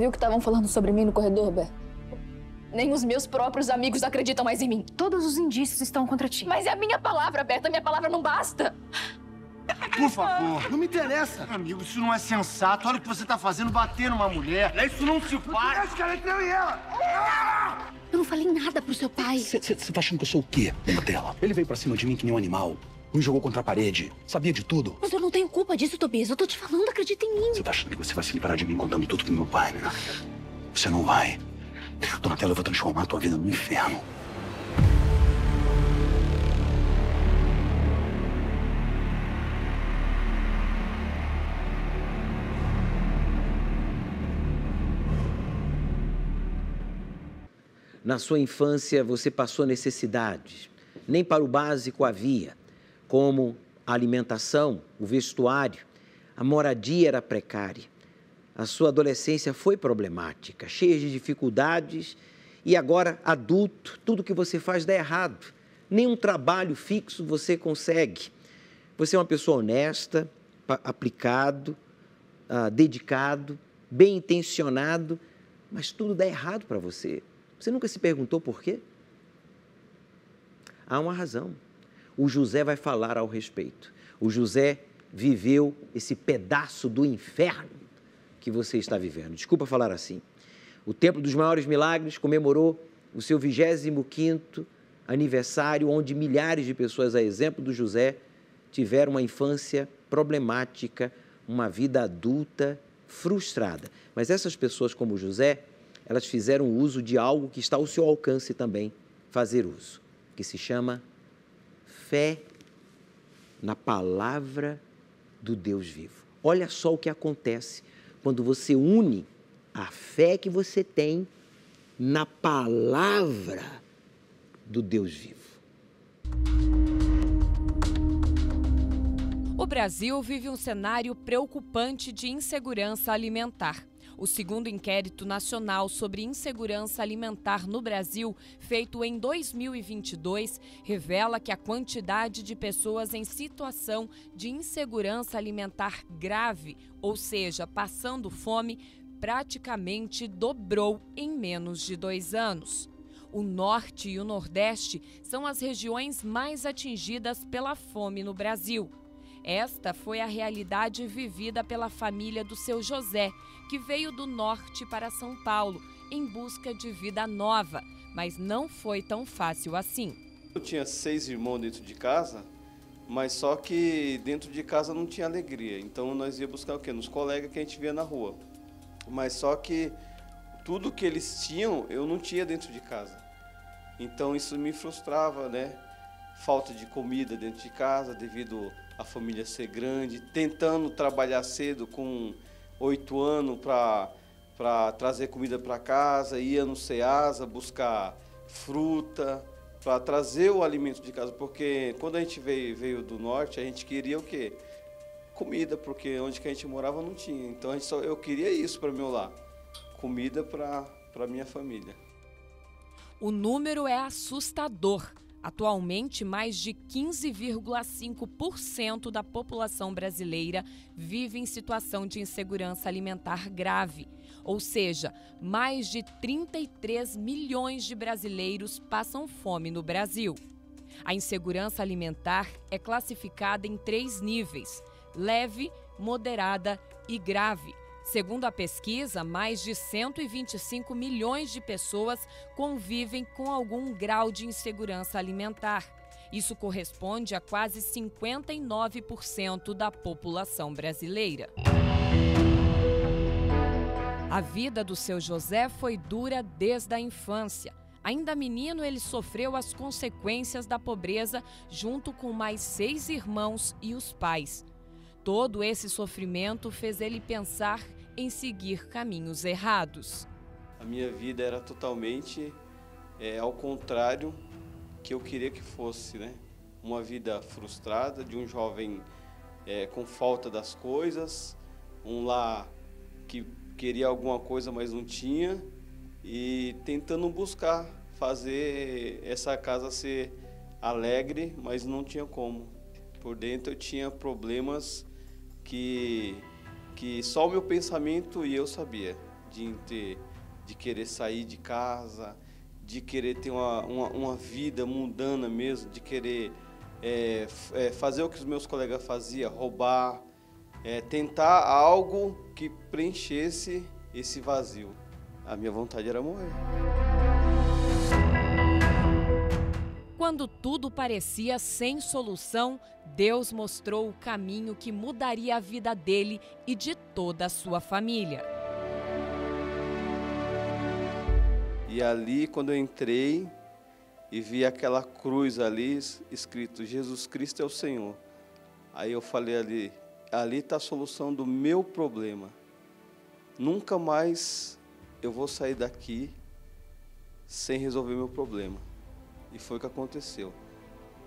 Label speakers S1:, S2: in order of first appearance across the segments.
S1: viu o que estavam falando sobre mim no corredor, Berta? Nem os meus próprios amigos acreditam mais em mim.
S2: Todos os indícios estão contra ti.
S1: Mas é a minha palavra, Berta. A minha palavra não basta.
S3: Por favor.
S4: Não me interessa.
S3: Amigo, isso não é sensato. Olha o que você tá fazendo, bater numa mulher. Isso não se faz.
S4: Esse cara entre eu e ela.
S2: Eu não falei nada pro seu pai.
S5: Você tá achando que eu sou o quê, dona dela? Ele veio pra cima de mim que nem um animal. Me jogou contra a parede. Sabia de tudo.
S2: Mas eu não tenho culpa disso, Tobias. Eu tô te falando, acredita em mim.
S5: Você tá achando que você vai se livrar de mim contando tudo pro meu pai, né? Você não vai. Donatella, eu vou transformar a tua vida num inferno.
S6: Na sua infância, você passou necessidades. Nem para o básico havia, como a alimentação, o vestuário, a moradia era precária. A sua adolescência foi problemática, cheia de dificuldades e agora, adulto, tudo que você faz dá errado. Nenhum trabalho fixo você consegue. Você é uma pessoa honesta, aplicado, dedicado, bem intencionado, mas tudo dá errado para você. Você nunca se perguntou por quê? Há uma razão. O José vai falar ao respeito. O José viveu esse pedaço do inferno que você está vivendo. Desculpa falar assim. O Templo dos Maiores Milagres comemorou o seu 25º aniversário, onde milhares de pessoas, a exemplo do José, tiveram uma infância problemática, uma vida adulta frustrada. Mas essas pessoas como o José, elas fizeram uso de algo que está ao seu alcance também fazer uso, que se chama fé na palavra do Deus vivo. Olha só o que acontece quando você une a fé que você tem na palavra do Deus vivo.
S7: O Brasil vive um cenário preocupante de insegurança alimentar. O segundo inquérito nacional sobre insegurança alimentar no Brasil, feito em 2022, revela que a quantidade de pessoas em situação de insegurança alimentar grave, ou seja, passando fome, praticamente dobrou em menos de 2 anos. O Norte e o Nordeste são as regiões mais atingidas pela fome no Brasil. Esta foi a realidade vivida pela família do seu José, que veio do Norte para São Paulo em busca de vida nova, mas não foi tão fácil assim.
S8: Eu tinha 6 irmãos dentro de casa, mas só que dentro de casa não tinha alegria. Então nós ia buscar o quê? Nos colegas que a gente via na rua. Mas só que tudo que eles tinham, eu não tinha dentro de casa. Então isso me frustrava, né? Falta de comida dentro de casa, devido a família ser grande, tentando trabalhar cedo com 8 anos para trazer comida para casa, ia no Ceasa buscar fruta, para trazer o alimento de casa, porque quando a gente veio do norte, a gente queria o quê? Comida, porque onde que a gente morava não tinha. Então eu queria isso para meu lar, comida para minha família.
S7: O número é assustador. Atualmente, mais de 15,5% da população brasileira vive em situação de insegurança alimentar grave. Ou seja, mais de 33 milhões de brasileiros passam fome no Brasil. A insegurança alimentar é classificada em 3 níveis: leve, moderada e grave. Segundo a pesquisa, mais de 125 milhões de pessoas convivem com algum grau de insegurança alimentar. Isso corresponde a quase 59% da população brasileira. A vida do seu José foi dura desde a infância. Ainda menino, ele sofreu as consequências da pobreza junto com mais 6 irmãos e os pais. Todo esse sofrimento fez ele pensar em seguir caminhos errados.
S8: A minha vida era totalmente ao contrário que eu queria que fosse, né? Uma vida frustrada de um jovem com falta das coisas, um lar que queria alguma coisa, mas não tinha, e tentando buscar fazer essa casa ser alegre, mas não tinha como. Por dentro eu tinha problemas que só o meu pensamento e eu sabia. de querer sair de casa, de querer ter uma vida mundana mesmo, de querer fazer o que os meus colegas faziam, roubar, tentar algo que preenchesse esse vazio. A minha vontade era morrer.
S7: Quando tudo parecia sem solução, Deus mostrou o caminho que mudaria a vida dele e de toda a sua família.
S8: E ali, quando eu entrei e vi aquela cruz ali, escrito, Jesus Cristo é o Senhor. Aí eu falei ali está a solução do meu problema. Nunca mais eu vou sair daqui sem resolver meu problema. E foi o que aconteceu.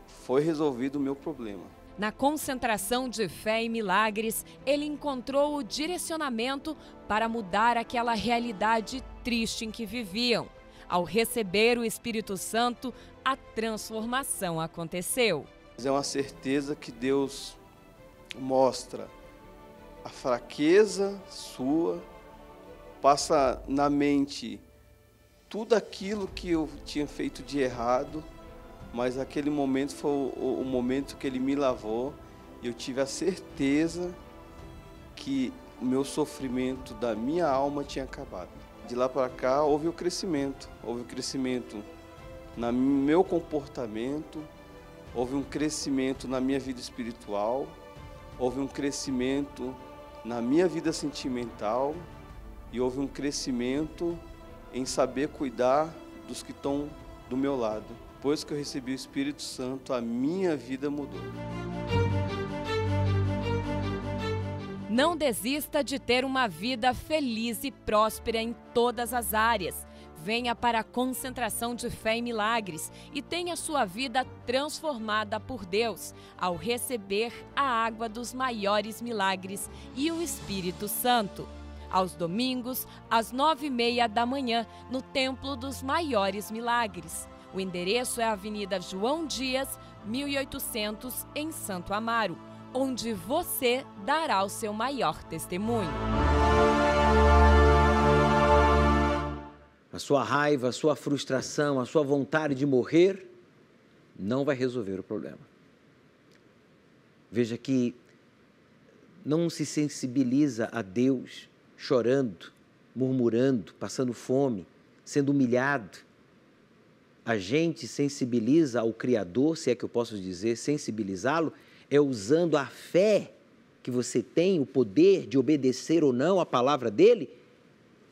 S8: Foi resolvido o meu problema.
S7: Na concentração de fé e milagres, ele encontrou o direcionamento para mudar aquela realidade triste em que viviam. Ao receber o Espírito Santo, a transformação aconteceu.
S8: É uma certeza que Deus mostra a fraqueza sua, passa na mente tudo aquilo que eu tinha feito de errado, mas aquele momento foi o momento que Ele me lavou e eu tive a certeza que o meu sofrimento da minha alma tinha acabado. De lá para cá houve o crescimento no meu comportamento, houve um crescimento na minha vida espiritual, houve um crescimento na minha vida sentimental e houve um crescimento em saber cuidar dos que estão do meu lado. Depois que eu recebi o Espírito Santo, a minha vida mudou.
S7: Não desista de ter uma vida feliz e próspera em todas as áreas. Venha para a concentração de fé e milagres e tenha sua vida transformada por Deus ao receber a água dos maiores milagres e o Espírito Santo. Aos domingos, às 9h30 da manhã, no Templo dos Maiores Milagres. O endereço é a Avenida João Dias, 1800, em Santo Amaro, onde você dará o seu maior testemunho.
S6: A sua raiva, a sua frustração, a sua vontade de morrer não vai resolver o problema. Veja que não se sensibiliza a Deus chorando, murmurando, passando fome, sendo humilhado. A gente sensibiliza ao Criador, se é que eu posso dizer, sensibilizá-lo, é usando a fé que você tem, o poder de obedecer ou não a palavra dele,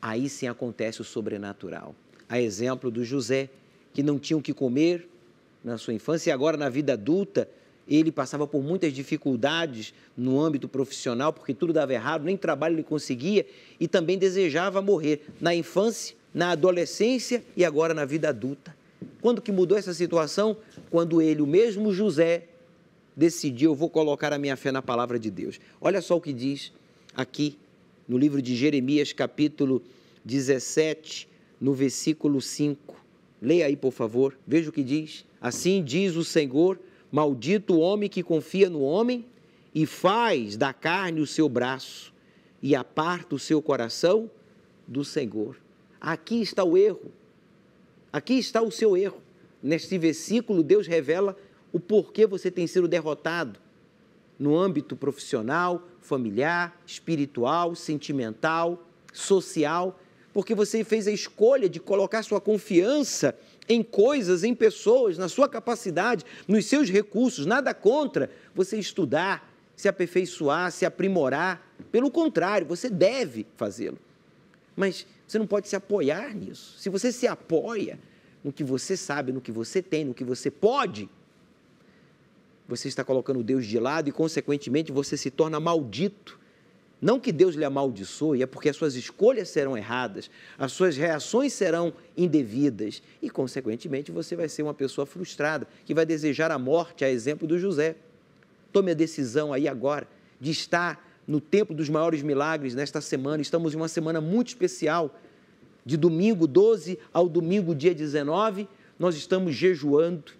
S6: aí sim acontece o sobrenatural. A exemplo do José, que não tinha o que comer na sua infância e agora na vida adulta, ele passava por muitas dificuldades no âmbito profissional, porque tudo dava errado, nem trabalho ele conseguia e também desejava morrer na infância, na adolescência e agora na vida adulta. Quando que mudou essa situação? Quando ele, o mesmo José, decidiu, eu vou colocar a minha fé na palavra de Deus. Olha só o que diz aqui no livro de Jeremias, capítulo 17, no versículo 5. Leia aí, por favor, veja o que diz. Assim diz o Senhor, maldito o homem que confia no homem e faz da carne o seu braço e aparta o seu coração do Senhor. Aqui está o erro. Aqui está o seu erro. Neste versículo, Deus revela o porquê você tem sido derrotado no âmbito profissional, familiar, espiritual, sentimental, social, porque você fez a escolha de colocar sua confiança em coisas, em pessoas, na sua capacidade, nos seus recursos. Nada contra você estudar, se aperfeiçoar, se aprimorar. Pelo contrário, você deve fazê-lo. Mas você não pode se apoiar nisso. Se você se apoia no que você sabe, no que você tem, no que você pode, você está colocando Deus de lado e, consequentemente, você se torna maldito. Não que Deus lhe amaldiçoe, é porque as suas escolhas serão erradas, as suas reações serão indevidas e, consequentemente, você vai ser uma pessoa frustrada, que vai desejar a morte, a exemplo do José. Tome a decisão aí agora de estar no Templo dos Maiores Milagres nesta semana. Estamos em uma semana muito especial, de domingo 12 ao domingo dia 19, nós estamos jejuando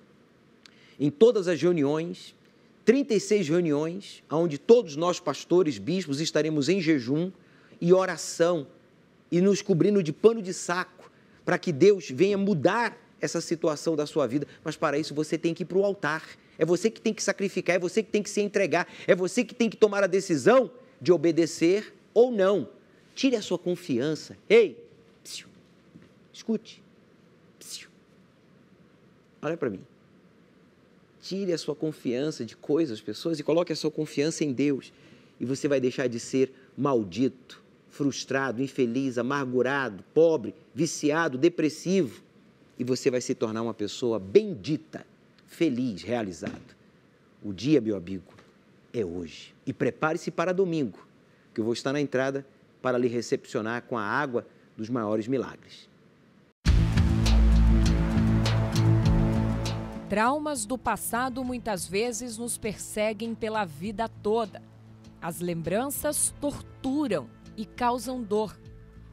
S6: em todas as reuniões, 36 reuniões, onde todos nós, pastores, bispos, estaremos em jejum e oração e nos cobrindo de pano de saco para que Deus venha mudar essa situação da sua vida. Mas para isso você tem que ir para o altar. É você que tem que sacrificar, é você que tem que se entregar, é você que tem que tomar a decisão de obedecer ou não. Tire a sua confiança. Ei, psiu, escute. Psiu. Olha para mim. Tire a sua confiança de coisas, pessoas, e coloque a sua confiança em Deus. E você vai deixar de ser maldito, frustrado, infeliz, amargurado, pobre, viciado, depressivo. E você vai se tornar uma pessoa bendita, feliz, realizado. O dia, meu amigo, é hoje. E prepare-se para domingo, que eu vou estar na entrada para lhe recepcionar com a água dos maiores milagres.
S7: Traumas do passado muitas vezes nos perseguem pela vida toda. As lembranças torturam e causam dor.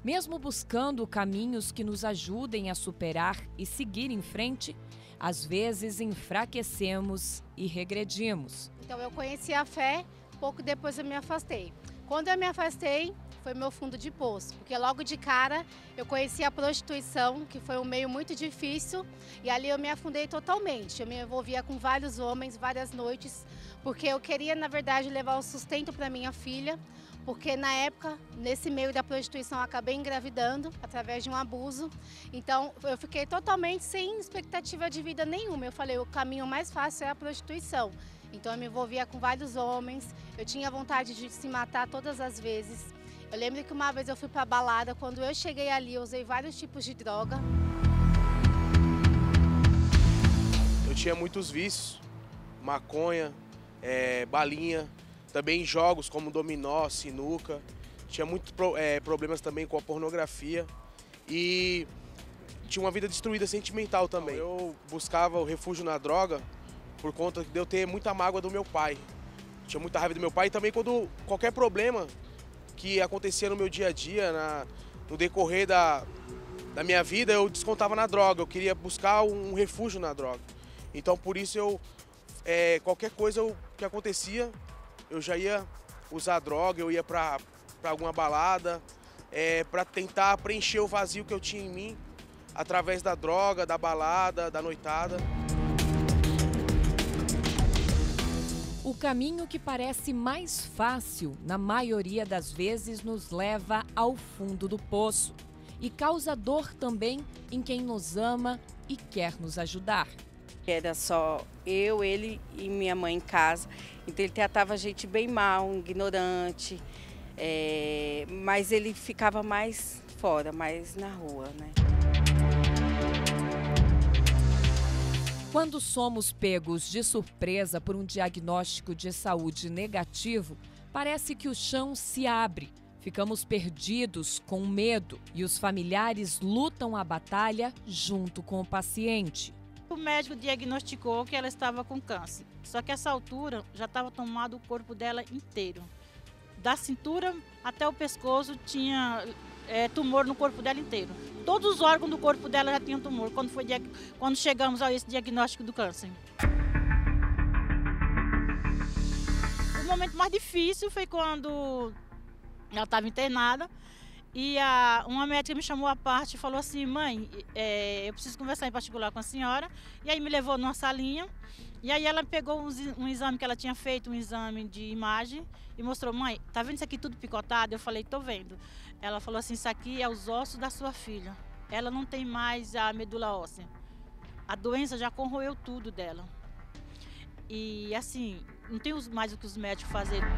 S7: Mesmo buscando caminhos que nos ajudem a superar e seguir em frente, às vezes enfraquecemos e regredimos.
S9: Então eu conheci a fé, pouco depois eu me afastei. Quando eu me afastei, foi meu fundo de poço, porque logo de cara eu conheci a prostituição, que foi um meio muito difícil, e ali eu me afundei totalmente. Eu me envolvia com vários homens, várias noites, porque eu queria, na verdade, levar o sustento para minha filha, porque na época, nesse meio da prostituição, eu acabei engravidando através de um abuso. Então, eu fiquei totalmente sem expectativa de vida nenhuma. Eu falei, o caminho mais fácil é a prostituição. Então, eu me envolvia com vários homens, eu tinha vontade de se matar todas as vezes. Eu lembro que uma vez eu fui para a balada, quando eu cheguei ali, eu usei vários tipos de droga.
S10: Eu tinha muitos vícios, maconha, balinha, também jogos como dominó, sinuca. Tinha muitos problemas também com a pornografia e tinha uma vida destruída sentimental também. Eu buscava o refúgio na droga por conta de eu ter muita mágoa do meu pai. Tinha muita raiva do meu pai e também quando qualquer problema que acontecia no meu dia a dia, no decorrer da minha vida, eu descontava na droga. Eu queria buscar um refúgio na droga. Então, por isso, qualquer coisa que acontecia, eu já ia usar droga, eu ia para alguma balada, para tentar preencher o vazio que eu tinha em mim, através da droga, da balada, da noitada.
S7: O caminho que parece mais fácil, na maioria das vezes, nos leva ao fundo do poço e causa dor também em quem nos ama e quer nos ajudar.
S11: Era só eu, ele e minha mãe em casa, então ele tratava a gente bem mal, ignorante, mas ele ficava mais fora, mais na rua, né?
S7: Quando somos pegos de surpresa por um diagnóstico de saúde negativo, parece que o chão se abre, ficamos perdidos, com medo, e os familiares lutam a batalha junto com o paciente.
S12: O médico diagnosticou que ela estava com câncer, só que essa altura já estava tomado o corpo dela inteiro. Da cintura até o pescoço tinha tumor no corpo dela inteiro. Todos os órgãos do corpo dela já tinham tumor quando chegamos a esse diagnóstico do câncer. O momento mais difícil foi quando ela estava internada e uma médica me chamou à parte e falou assim: mãe, eu preciso conversar em particular com a senhora. E aí me levou numa salinha e aí ela pegou um exame que ela tinha feito, um exame de imagem, e mostrou: mãe, tá vendo isso aqui tudo picotado? Eu falei: tô vendo. Ela falou assim: isso aqui é os ossos da sua filha. Ela não tem mais a medula óssea. A doença já corroeu tudo dela. E assim, não tem mais o que os médicos fazerem.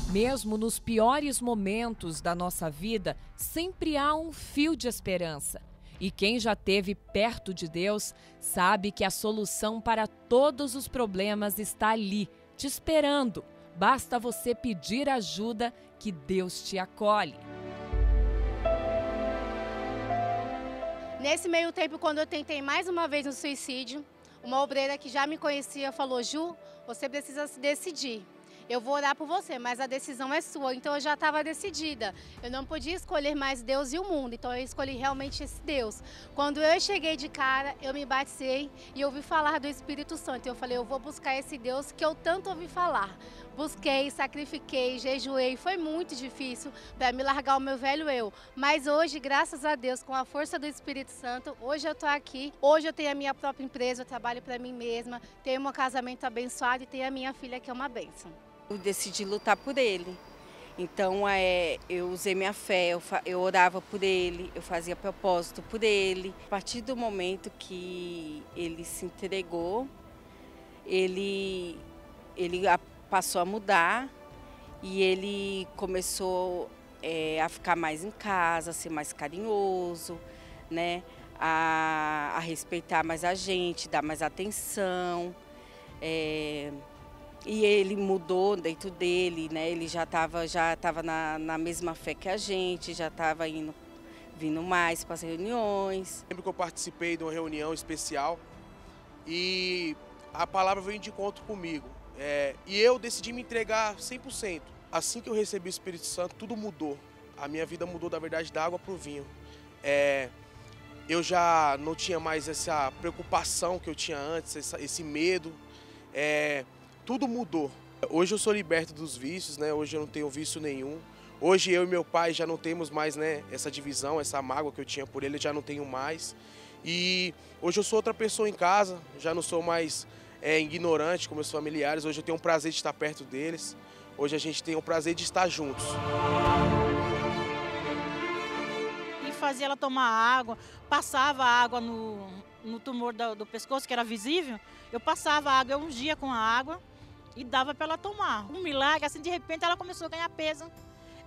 S7: Mesmo nos piores momentos da nossa vida, sempre há um fio de esperança. E quem já esteve perto de Deus sabe que a solução para todos os problemas está ali, te esperando. Basta você pedir ajuda que Deus te acolhe.
S9: Nesse meio tempo, quando eu tentei mais uma vez um suicídio, uma obreira que já me conhecia falou: Ju, você precisa se decidir. eu vou orar por você, mas a decisão é sua. Então eu já estava decidida. Eu não podia escolher mais Deus e o mundo, então eu escolhi realmente esse Deus. Quando eu cheguei de cara, eu me batizei e ouvi falar do Espírito Santo. Eu falei, eu vou buscar esse Deus que eu tanto ouvi falar. Busquei, sacrifiquei, jejuei, foi muito difícil para me largar o meu velho eu. Mas hoje, graças a Deus, com a força do Espírito Santo, hoje eu estou aqui. Hoje eu tenho a minha própria empresa, eu trabalho para mim mesma, tenho um casamento abençoado e tenho a minha filha que é uma bênção.
S11: Eu decidi lutar por ele. Então, eu usei minha fé, eu orava por ele, eu fazia propósito por ele. A partir do momento que ele se entregou, ele passou a mudar e ele começou a ficar mais em casa, a ser mais carinhoso, né? A respeitar mais a gente, dar mais atenção. E ele mudou dentro dele, né? Ele já estava na mesma fé que a gente, já estava vindo mais para as reuniões.
S10: Lembro que eu participei de uma reunião especial e a palavra veio de encontro comigo. E eu decidi me entregar 100%. Assim que eu recebi o Espírito Santo, tudo mudou. A minha vida mudou, da verdade, da água para o vinho. Eu já não tinha mais essa preocupação que eu tinha antes, esse medo. Tudo mudou. Hoje eu sou liberto dos vícios, né? Hoje eu não tenho vício nenhum. Hoje eu e meu pai já não temos mais, né, essa divisão, essa mágoa que eu tinha por ele, eu já não tenho mais. E hoje eu sou outra pessoa em casa, já não sou mais ignorante com meus familiares. Hoje eu tenho o prazer de estar perto deles. Hoje a gente tem o prazer de estar juntos.
S12: E fazia ela tomar água, passava água no tumor do pescoço, que era visível. Eu passava água, eu ungia com a água e dava para ela tomar. Um milagre, assim, de repente ela começou a ganhar peso.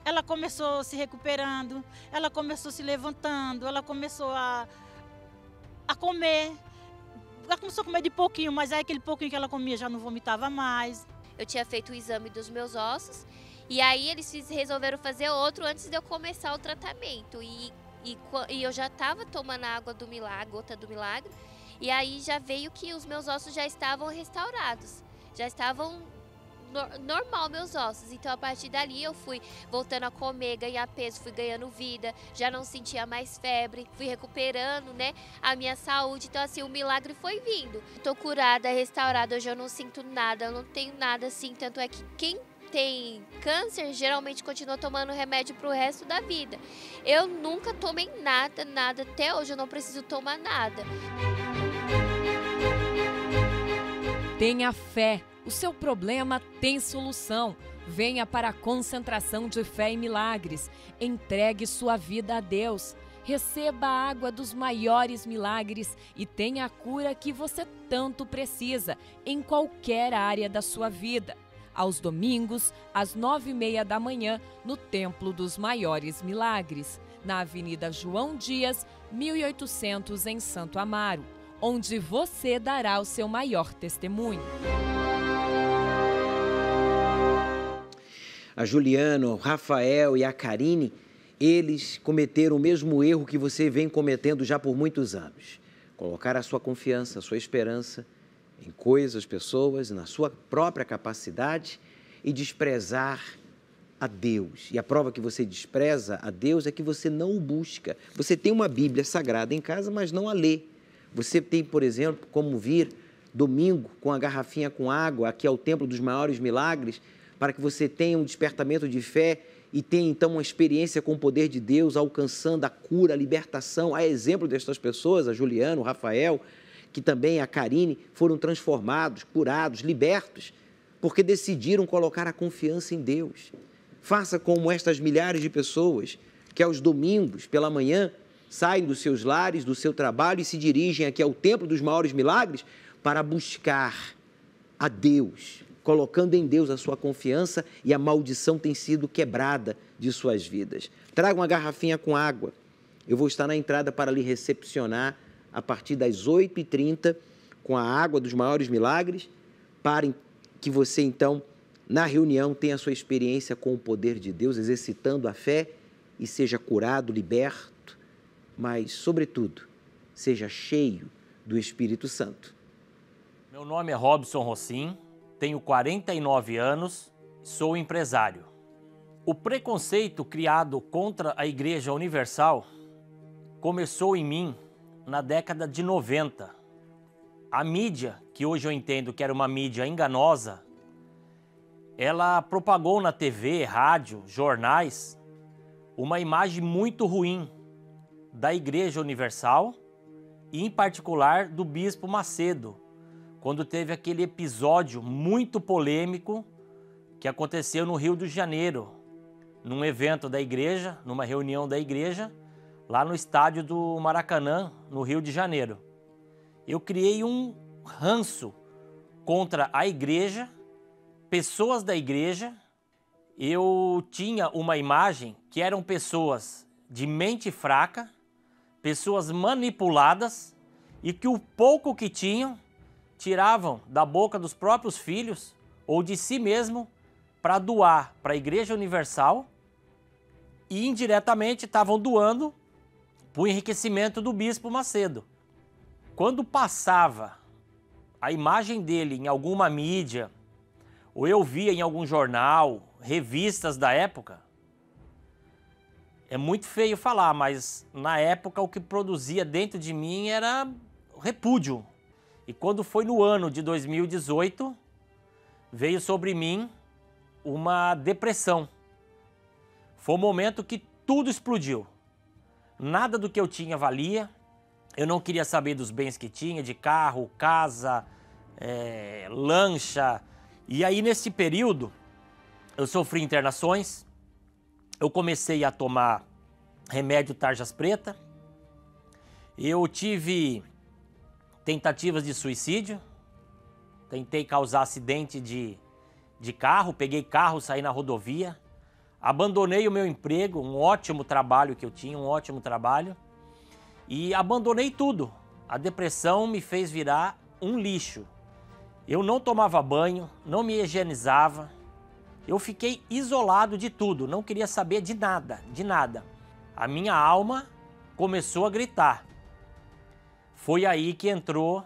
S12: Ela começou se recuperando, ela começou se levantando, ela começou a comer. Ela começou a comer de pouquinho, mas aí aquele pouquinho que ela comia já não vomitava mais.
S13: Eu tinha feito o exame dos meus ossos e aí eles resolveram fazer outro antes de eu começar o tratamento. E eu já estava tomando a água do milagre, gota do milagre, e aí já veio que os meus ossos já estavam restaurados, já estavam normal meus ossos. Então a partir dali eu fui voltando a comer, ganhar peso, fui ganhando vida, já não sentia mais febre, fui recuperando, né, a minha saúde. Então assim, o milagre foi vindo. Tô curada, restaurada, hoje eu não sinto nada, eu não tenho nada assim, tanto é que quem tem câncer geralmente continua tomando remédio pro resto da vida. Eu nunca tomei nada, até hoje eu não preciso tomar nada.
S7: Tenha fé, o seu problema tem solução. Venha para a concentração de fé e milagres. Entregue sua vida a Deus. Receba a água dos maiores milagres e tenha a cura que você tanto precisa em qualquer área da sua vida. Aos domingos, às 9h30 da manhã, no Templo dos Maiores Milagres, na Avenida João Dias, 1800, em Santo Amaro, onde você dará o seu maior testemunho.
S6: A Juliana, o Rafael e a Karine, eles cometeram o mesmo erro que você vem cometendo já por muitos anos. Colocar a sua confiança, a sua esperança em coisas, pessoas, na sua própria capacidade e desprezar a Deus. E a prova que você despreza a Deus é que você não o busca. Você tem uma Bíblia sagrada em casa, mas não a lê. Você tem, por exemplo, como vir domingo com a garrafinha com água aqui ao Templo dos Maiores Milagres, para que você tenha um despertamento de fé e tenha então uma experiência com o poder de Deus, alcançando a cura, a libertação. A exemplo destas pessoas, a Juliana, o Rafael, que também a Karine, foram transformados, curados, libertos, porque decidiram colocar a confiança em Deus. Faça como estas milhares de pessoas que aos domingos, pela manhã, saem dos seus lares, do seu trabalho e se dirigem aqui ao Templo dos Maiores Milagres para buscar a Deus, colocando em Deus a sua confiança, e a maldição tem sido quebrada de suas vidas. Traga uma garrafinha com água. Eu vou estar na entrada para lhe recepcionar a partir das 8h30, com a água dos Maiores Milagres, para que você, então, na reunião, tenha a sua experiência com o poder de Deus, exercitando a fé e seja curado, liberto, mas, sobretudo, seja cheio do Espírito Santo.
S14: Meu nome é Robson Rossim, tenho 49 anos, sou empresário. O preconceito criado contra a Igreja Universal começou em mim na década de 90. A mídia, que hoje eu entendo que era uma mídia enganosa, ela propagou na TV, rádio, jornais, uma imagem muito ruim da Igreja Universal e, em particular, do Bispo Macedo, quando teve aquele episódio muito polêmico que aconteceu no Rio de Janeiro, num evento da igreja, numa reunião da igreja, lá no estádio do Maracanã, no Rio de Janeiro. Eu criei um ranço contra a igreja, pessoas da igreja. Eu tinha uma imagem que eram pessoas de mente fraca, pessoas manipuladas e que o pouco que tinham tiravam da boca dos próprios filhos ou de si mesmo para doar para a Igreja Universal e indiretamente estavam doando para o enriquecimento do Bispo Macedo. Quando passava a imagem dele em alguma mídia, ou eu via em algum jornal, revistas da época, é muito feio falar, mas na época o que produzia dentro de mim era repúdio. E quando foi no ano de 2018, veio sobre mim uma depressão. Foi um momento que tudo explodiu. Nada do que eu tinha valia. Eu não queria saber dos bens que tinha, de carro, casa, lancha. E aí, nesse período, eu sofri internações. Eu comecei a tomar remédio tarjas preta. Eu tive tentativas de suicídio. Tentei causar acidente de carro, peguei carro, saí na rodovia. Abandonei o meu emprego, um ótimo trabalho que eu tinha, um ótimo trabalho. E abandonei tudo. A depressão me fez virar um lixo. Eu não tomava banho, não me higienizava. Eu fiquei isolado de tudo, não queria saber de nada, de nada. A minha alma começou a gritar. Foi aí que entrou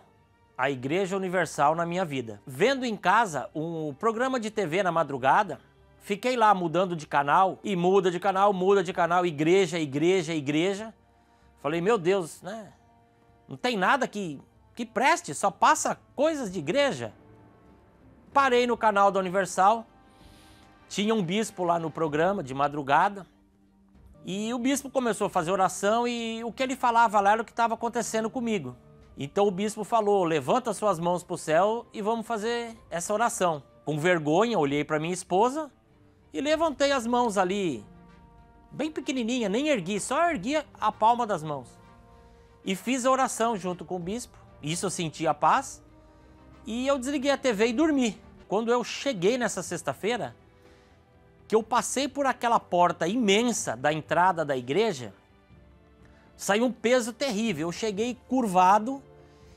S14: a Igreja Universal na minha vida. Vendo em casa um programa de TV na madrugada, fiquei lá mudando de canal, e muda de canal, igreja, igreja, igreja. Falei, meu Deus, né? Não tem nada que preste, só passa coisas de igreja. Parei no canal da Universal, tinha um bispo lá no programa de madrugada, e o bispo começou a fazer oração e o que ele falava lá era o que estava acontecendo comigo. Então o bispo falou, levanta suas mãos para o céu e vamos fazer essa oração. Com vergonha, olhei para minha esposa e levantei as mãos ali, bem pequenininha, nem ergui, só ergui a palma das mãos. E fiz a oração junto com o bispo, isso eu senti a paz, e eu desliguei a TV e dormi. Quando eu cheguei nessa sexta-feira, que eu passei por aquela porta imensa da entrada da igreja, saiu um peso terrível. Eu cheguei curvado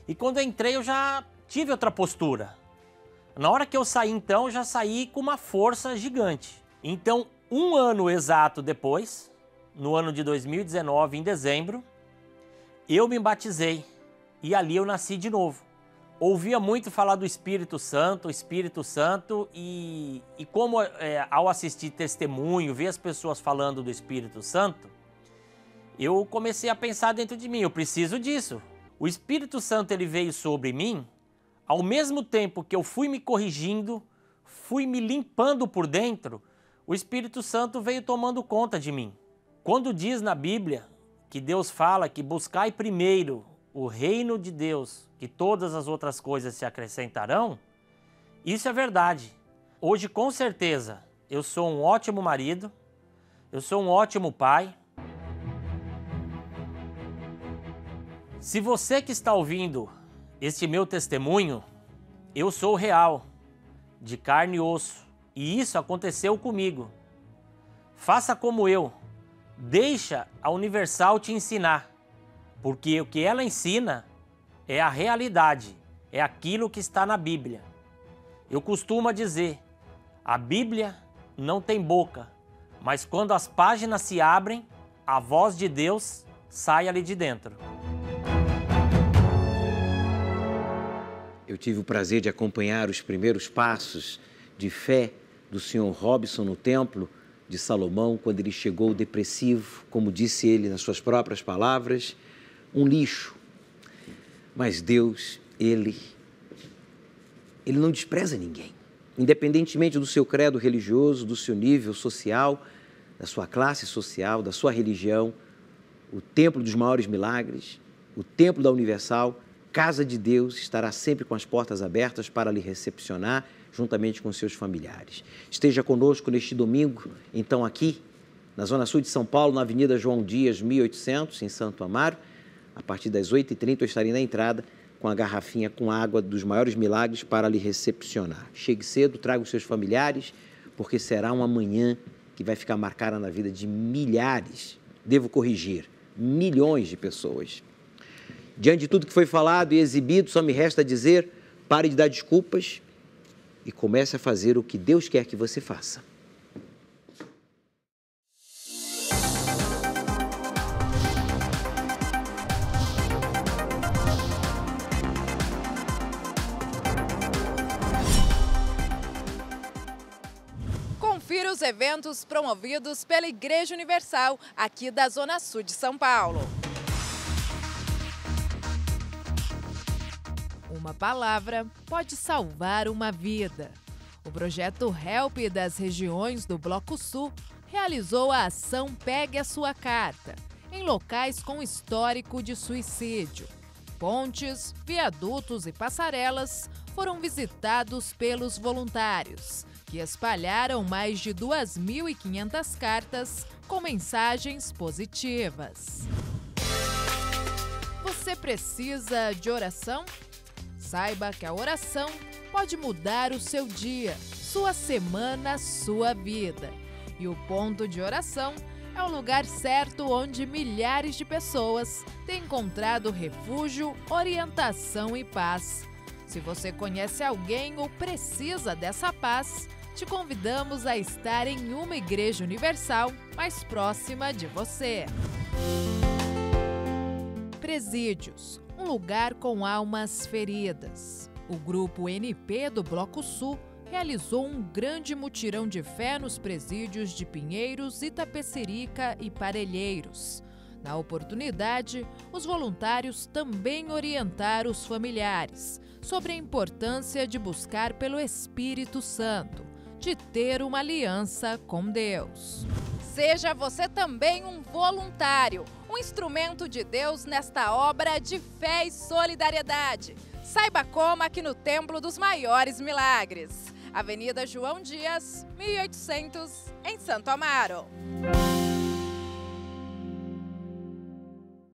S14: e quando eu entrei eu já tive outra postura. Na hora que eu saí então, eu já saí com uma força gigante. Então, um ano exato depois, no ano de 2019, em dezembro, eu me batizei e ali eu nasci de novo. Ouvia muito falar do Espírito Santo, e como ao assistir testemunho, ver as pessoas falando do Espírito Santo, eu comecei a pensar dentro de mim, eu preciso disso. O Espírito Santo ele veio sobre mim, ao mesmo tempo que eu fui me corrigindo, fui me limpando por dentro, o Espírito Santo veio tomando conta de mim. Quando diz na Bíblia que Deus fala que buscai primeiro o reino de Deus, que todas as outras coisas se acrescentarão, isso é verdade. Hoje, com certeza, eu sou um ótimo marido, eu sou um ótimo pai. Se você que está ouvindo este meu testemunho, eu sou real, de carne e osso, e isso aconteceu comigo. Faça como eu, deixa a Universal te ensinar, porque o que ela ensina é a realidade, é aquilo que está na Bíblia. Eu costumo dizer, a Bíblia não tem boca, mas quando as páginas se abrem, a voz de Deus sai ali de dentro.
S6: Eu tive o prazer de acompanhar os primeiros passos de fé do senhor Robson no templo de Salomão, quando ele chegou depressivo, como disse ele nas suas próprias palavras, um lixo. Mas Deus, Ele não despreza ninguém. Independentemente do seu credo religioso, do seu nível social, da sua classe social, da sua religião, o templo dos maiores milagres, o templo da Universal, casa de Deus, estará sempre com as portas abertas para lhe recepcionar, juntamente com seus familiares. Esteja conosco neste domingo, então aqui, na Zona Sul de São Paulo, na Avenida João Dias, 1800, em Santo Amaro. A partir das 8h30 eu estarei na entrada com a garrafinha com água dos maiores milagres para lhe recepcionar. Chegue cedo, traga os seus familiares, porque será uma manhã que vai ficar marcada na vida de milhares, devo corrigir, milhões de pessoas. Diante de tudo que foi falado e exibido, só me resta dizer, pare de dar desculpas e comece a fazer o que Deus quer que você faça.
S15: Confira os eventos promovidos pela Igreja Universal, aqui da Zona Sul de São Paulo. Uma palavra pode salvar uma vida. O projeto HELP das regiões do Bloco Sul realizou a ação Pegue a Sua Carta, em locais com histórico de suicídio. Pontes, viadutos e passarelas foram visitados pelos voluntários, que espalharam mais de 2.500 cartas com mensagens positivas. Você precisa de oração? Saiba que a oração pode mudar o seu dia, sua semana, sua vida. E o Ponto de Oração é o lugar certo onde milhares de pessoas têm encontrado refúgio, orientação e paz. Se você conhece alguém ou precisa dessa paz, te convidamos a estar em uma Igreja Universal mais próxima de você. Presídios, um lugar com almas feridas. O Grupo NP do Bloco Sul realizou um grande mutirão de fé nos presídios de Pinheiros, Itapecerica e Parelheiros. Na oportunidade, os voluntários também orientaram os familiares sobre a importância de buscar pelo Espírito Santo, de ter uma aliança com Deus. Seja você também um voluntário, um instrumento de Deus nesta obra de fé e solidariedade. Saiba como aqui no Templo dos Maiores Milagres. Avenida João Dias, 1800, em Santo Amaro.